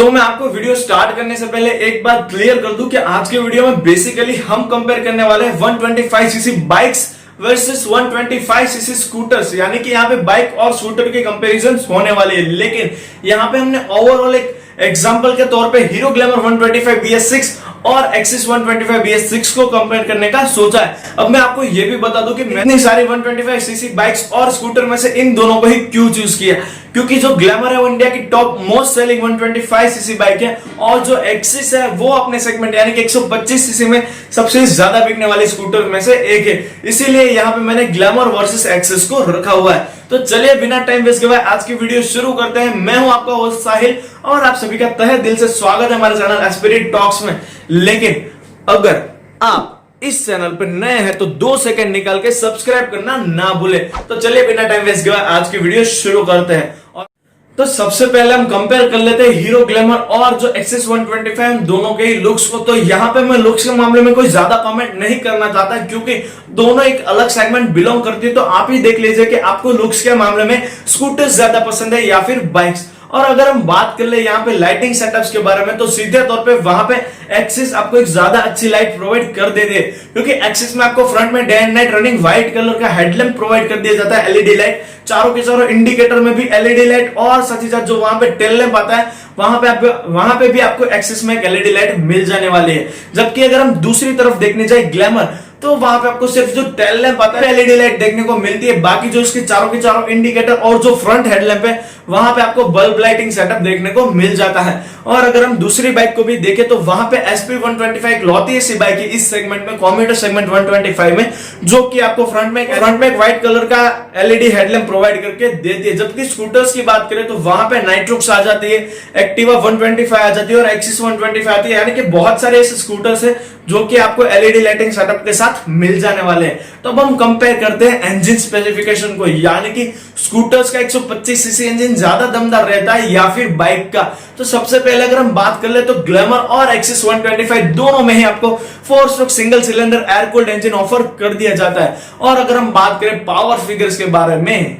तो मैं आपको वीडियो स्टार्ट करने से पहले एक बात क्लियर कर दूं कि आज के वीडियो में बेसिकली हम कंपेयर करने वाले हैं 125 CC bikes versus 125 CC scooters, यानी कि यहाँ पे बाइक और स्कूटर के कंपैरिजन होने वाले हैं। लेकिन यहाँ पे हमने ओवरऑल एक एग्जांपल के तौर पे हीरो ग्लैमर 125 BS6 और एक्सिस 125 BS6 को कंपेयर करने का सोचा है। अब मैं आपको ये भी बता दूं कि मैंने सारी 125 सीसी बाइक्स और स्कूटर में से इन दोनों को ही क्यों चूज किया, क्योंकि जो ग्लैमर है वो इंडिया की top most selling 125 CC bike है और जो एक्सिस है वो अपने सेगमेंट यानी कि 125 सीसी में सबसे ज्यादा बिकने वाली स्कूटर में से एक है। इसीलिए यहाँ पे मैंने ग्लैमर वर्सेस एक्सिस को रखा हुआ है। तो चलिए बिना टाइम वेस्ट किए आज की वीडियो शुरू करते हैं। मैं हूं आपका होस्ट साहिल और आप सभी का तहे दिल से स्वागत है हमारे चैनल एस्पिरिट टॉक्स में। लेकिन अगर आप इस चैनल पर नए हैं तो 2 सेकंड निकाल के सब्सक्राइब करना ना भूले। तो चलिए बिना टाइम वेस्ट किए आज की वीडियो शुरू करते हैं। तो सबसे पहले हम कंपेयर कर लेते हैं हीरो ग्लैमर और जो एक्सिस 125 दोनों के ही लुक्स को। तो यहाँ पे मैं लुक्स के मामले में कोई ज्यादा कमेंट नहीं करना चाहता क्योंकि दोनों एक अलग सेगमेंट बिलोंग करती है। तो आप ही देख लीजिए कि आपको लुक्स के मामले में स्कूटर्स ज्यादा पसंद है या फिर बाइक्स। और अगर हम बात कर ले यहाँ पे लाइटिंग सेटअप्स के बारे में तो सीधे तौर पे वहां पे एक्सिस आपको एक ज्यादा अच्छी लाइट प्रोवाइड कर देते हैं, क्योंकि एक्सिस में आपको फ्रंट में day and night running white colour का हेडलैम्प प्रोवाइड कर दिया जाता है, एलईडी लाइट चारों के चारों इंडिकेटर में भी एलईडी लाइट, और साथ ही साथ जो वहां पे टेल लैंप आता है वहां पे भी आपको एक्सिस में एक एलईडी लाइट मिल जाने वाली है। जबकि अगर हम दूसरी तरफ देखने जाए ग्लैमर तो वहां पे आपको सिर्फ जो टेल लैंप आता है एलईडी लाइट देखने को मिलती है, बाकी जो इसके चारों के चारों इंडिकेटर और जो फ्रंट हेडलैम्प है वहां पे आपको बल्ब लाइटिंग सेटअप देखने को मिल जाता है। और अगर हम दूसरी बाइक को भी देखें तो वहां पे SP 125 लौती ऐसी बाइक है इस सेगमेंट में, कम्यूटर सेगमेंट 125 में, जो कि आपको फ्रंट में एक व्हाइट कलर का एलईडी हेडलैम्प प्रोवाइड करके देती है। जबकि स्कूटर्स की बात करें तो वहां पे नाइट्रोक्स आ जाती है, एक्टिवा 125 आ जाती है और एक्सिस 125 आती है, यानी कि बहुत सारे ऐसे स्कूटर्स है जो कि आपको एलईडी लाइटिंग सेटअप के साथ मिल जाने वाले हैं। तो अब हम कंपेयर करते हैं इंजन स्पेसिफिकेशन को, यानी कि स्कूटर्स का 125 सीसी इंजन ज्यादा दमदार रहता है या फिर बाइक का। तो सबसे पहले अगर हम बात कर ले तो ग्लैमर और एक्सिस 125 दोनों में ही आपको 4 stroke single cylinder air cooled engine offer कर दिया जाता है। और अगर हम बात करें पावर फिगर्स के बारे में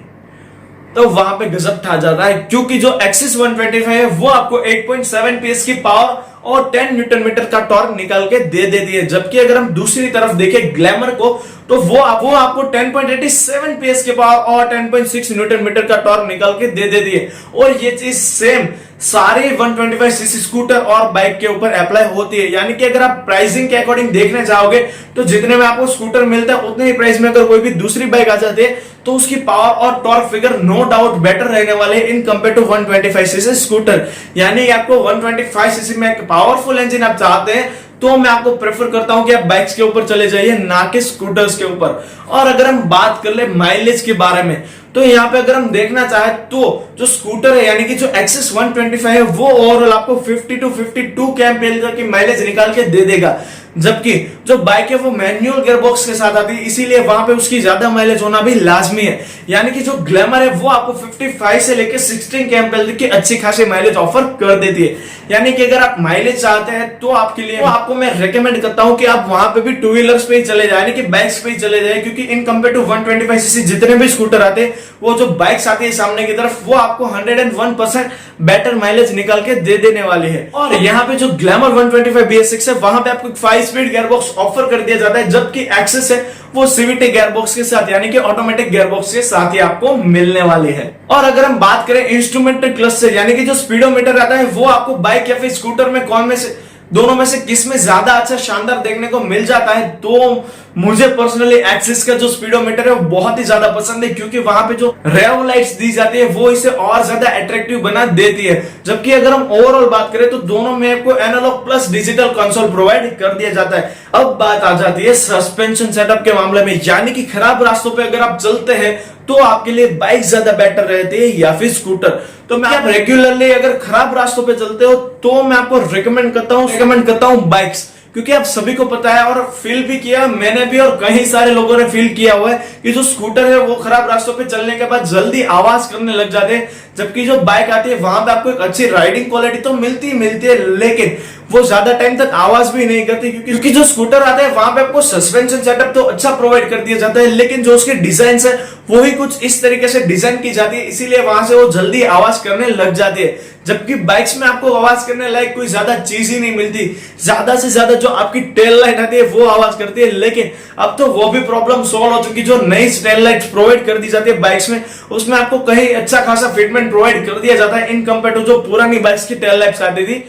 तो वहां पे गजब ठा जाता है, क्योंकि जो एक्सिस 125 है वो आपको 8.7 PS की पावर और 10 न्यूटन मीटर का टॉर्क निकाल के दे देती है। जबकि अगर हम दूसरी तरफ देखें ग्लैमर को तो वो आपको 10.87 PS की पावर और 10.6 न्यूटन मीटर का टॉर्क निकाल के दे देती है। और ये चीज सेम सारे 125 सीसी स्कूटर और बाइक के ऊपर अप्लाई होती है, यानी कि अगर आप प्राइसिंग के अकॉर्डिंग देखने जाओगे तो जितने में आपको स्कूटर मिलता है उतने ही प्राइस में अगर कोई भी दूसरी बाइक आ जाती है तो उसकी पावर और torque figure no doubt better रहने वाले in compare to 125 CC scooter. यानी आपको 125 सीसी में एक पावरफुल इंजन आप चाहते हैं तो मैं आपको प्रेफर करता हूं कि आप बाइक्स के ऊपर चले जाइए ना कि स्कूटर्स के ऊपर। और अगर हम बात कर ले माइलेज के बारे में तो यहाँ पे अगर हम देखना चाहे तो जो स्कूटर है यानी कि जो एक्सिस 125 है वो ओवरऑल आपको 50 to 52 kmph की माइलेज निकाल के दे देगा। जबकि जो बाइक है वो मैनुअल गियरबॉक्स के साथ आती है, इसीलिए वहां पे उसकी ज्यादा माइलेज होना भी लाजमी है। यानी कि जो ग्लैमर है वो आपको 55 से लेकर 16 kmph की अच्छी खासी माइलेज ऑफर कर देती है। यानी कि अगर आप माइलेज चाहते हैं तो आपके लिए आपको मैं रेकमेंड करता हूं कि आप वहां पे भी टू व्हीलर्स पे ही चले जाए, यानी कि बाइक्स पे ही चले जाए, क्योंकि इन कंपेयर टू 125 सीसी जितने भी स्कूटर आते हैं वो जो बाइक्स आती है सामने की तरफ वो आपको 101% बेटर माइलेज निकाल के दे देने वाली है। और यहाँ पे जो ग्लैमर 125 BS6 है वहां पे आपको 5 स्पीड गियरबॉक्स ऑफर कर दिया जाता है, जबकि एक्सिस है वो CVT गियरबॉक्स के साथ यानी कि ऑटोमेटिक गियरबॉक्स के साथ ही आपको मिलने वाली है। और अगर हम बात करें इंस्ट्रूमेंट क्लस्टर यानी कि जो स्पीडोमीटर आता है वो आपको बाइक या फिर स्कूटर में कौन में से दोनों में से किस में ज्यादा अच्छा शानदार देखने को मिल जाता है, तो मुझे पर्सनली एक्सिस का जो स्पीडोमीटर है वो बहुत ही ज्यादा पसंद है, क्योंकि वहां पे जो रेव लाइट्स दी जाती है वो इसे और ज्यादा अट्रैक्टिव बना देती है। जबकि अगर हम ओवरऑल बात करें तो दोनों में आपको analogue plus digital console provide कर दिया जाता है। अब बात आ जाती है सस्पेंशन सेटअप के मामले में, यानी कि खराब रास्तों पे अगर आप चलते हैं तो आपके लिए बाइक ज्यादा बेटर रहती है या फिर स्कूटर। तो मैं आप रेगुलरली अगर खराब रास्तों पे चलते हो तो मैं आपको रिकमेंड करता हूं बाइक्स, क्योंकि आप सभी को पता है और फील भी किया मैंने भी और कई सारे लोगों ने फील किया हुआ है कि जो स्कूटर है वो खराब रास्तों पे चलने के बाद जल्दी आवाज करने लग जाते हैं, जबकि जो बाइक आती है वहां पे आपको एक अच्छी राइडिंग क्वालिटी तो मिलती है, लेकिन वो ज्यादा टाइम तक आवाज भी नहीं करती, क्योंकि जो स्कूटर आता है वहां पे आपको सस्पेंशन सेटअप तो अच्छा प्रोवाइड कर दिया जाता है, लेकिन जो उसके डिजाइन है वो ही कुछ इस तरीके से डिजाइन की जाती है, इसीलिए वहां से वो जल्दी आवाज करने लग जाती है। जबकि बाइक्स में आपको आवाज करने लायक कोई ज्यादा चीज ही नहीं मिलती, ज्यादा से ज्यादा जो आपकी टेल लाइट आती है वो आवाज करती है। लेकिन अब तो वो भी प्रॉब्लम सॉल्व हो चुकी, जो नई टेल लाइट प्रोवाइड कर दी जाती है बाइक्स में, उसमें आपको कहीं अच्छा खासा फिटमेंट प्रोवाइड कर दिया जाता है इन कंपेयर टू जो पुरानी बाइक्स की टेल लाइट्स आती थी।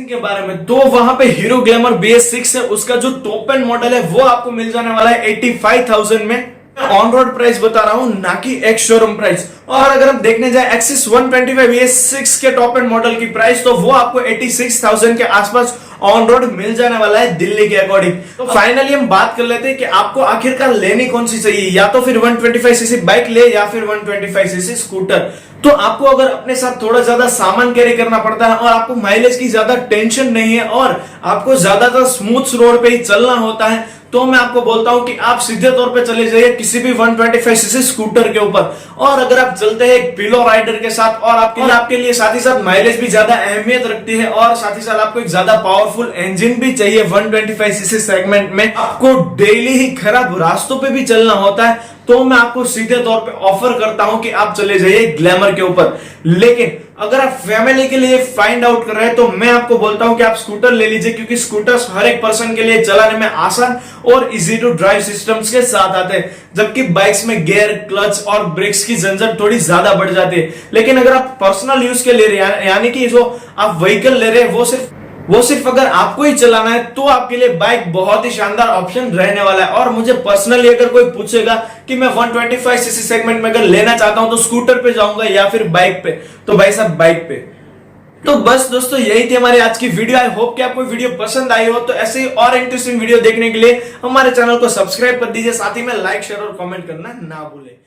के बारे में तो वहां पे हीरो ग्लैमर BS6 है, उसका जो टॉप एंड मॉडल है वो आपको मिल जाने वाला है 85,000 में। ऑन रोड प्राइस बता रहा हूं, ना कि एक्स शोरूम प्राइस। और अगर हम देखने जाए एक्सिस 125 BS6 के टॉप एंड मॉडल की प्राइस, तो वो आपको 86,000 के आसपास ऑन रोड मिल जाने वाला है दिल्ली के अकॉर्डिंग। तो फाइनली हम बात कर लेते हैं कि आपको आखिरकार लेनी कौन सी चाहिए, या तो फिर 125cc बाइक ले या फिर 125cc स्कूटर। तो आपको अगर अपने साथ थोड़ा ज्यादा सामान कैरी करना पड़ता है और आपको माइलेज की ज्यादा टेंशन नहीं है और आपको ज्यादातर स्मूथ रोड पे ही चलना होता है, तो मैं आपको बोलता हूं कि आप सीधे तौर पे चले जाइए किसी भी 125cc स्कूटर के ऊपर। और अगर आप चलते हैं एक पिलो राइडर के साथ और आपके लिए साथ ही साथ माइलेज भी ज्यादा अहमियत रखती है और साथ ही साथ आपको एक ज्यादा पावरफुल इंजन भी चाहिए 125cc सेगमेंट में, आपको डेली ही खराब रास्तों पे भी चलना होता है, तो मैं आपको सीधे तौर पे ऑफर करता हूं कि आप चले जाइए ग्लैमर के ऊपर। लेकिन अगर आप फैमिली के लिए फाइंड आउट कर रहे हैं तो मैं आपको बोलता हूं कि आप स्कूटर ले लीजिए, क्योंकि स्कूटर्स हर एक पर्सन के लिए चलाने में आसान और इजी टू ड्राइव सिस्टम्स के साथ आते हैं, जबकि बाइक्स में गियर, क्लच और ब्रेक्स की झंझट थोड़ी ज्यादा बढ़ जाती है। लेकिन अगर आप पर्सनल यूज के ले रहे हैं, यानी कि जो आप व्हीकल ले रहे हैं वो सिर्फ अगर आपको ही चलाना है, तो आपके लिए बाइक बहुत ही शानदार ऑप्शन रहने वाला है। और मुझे पर्सनली अगर कोई पूछेगा कि मैं 125cc सेगमेंट में अगर लेना चाहता हूं तो स्कूटर पे जाऊंगा या फिर बाइक पे, तो भाई साहब बाइक पे। तो बस दोस्तों यही थी हमारी आज की वीडियो। आई होप कि आपको वीडियो पसंद आई हो। तो ऐसे ही और इंटरेस्टिंग वीडियो देखने के लिए हमारे चैनल को सब्सक्राइब कर दीजिए, साथ ही में लाइक, शेयर और कमेंट करना ना भूलें।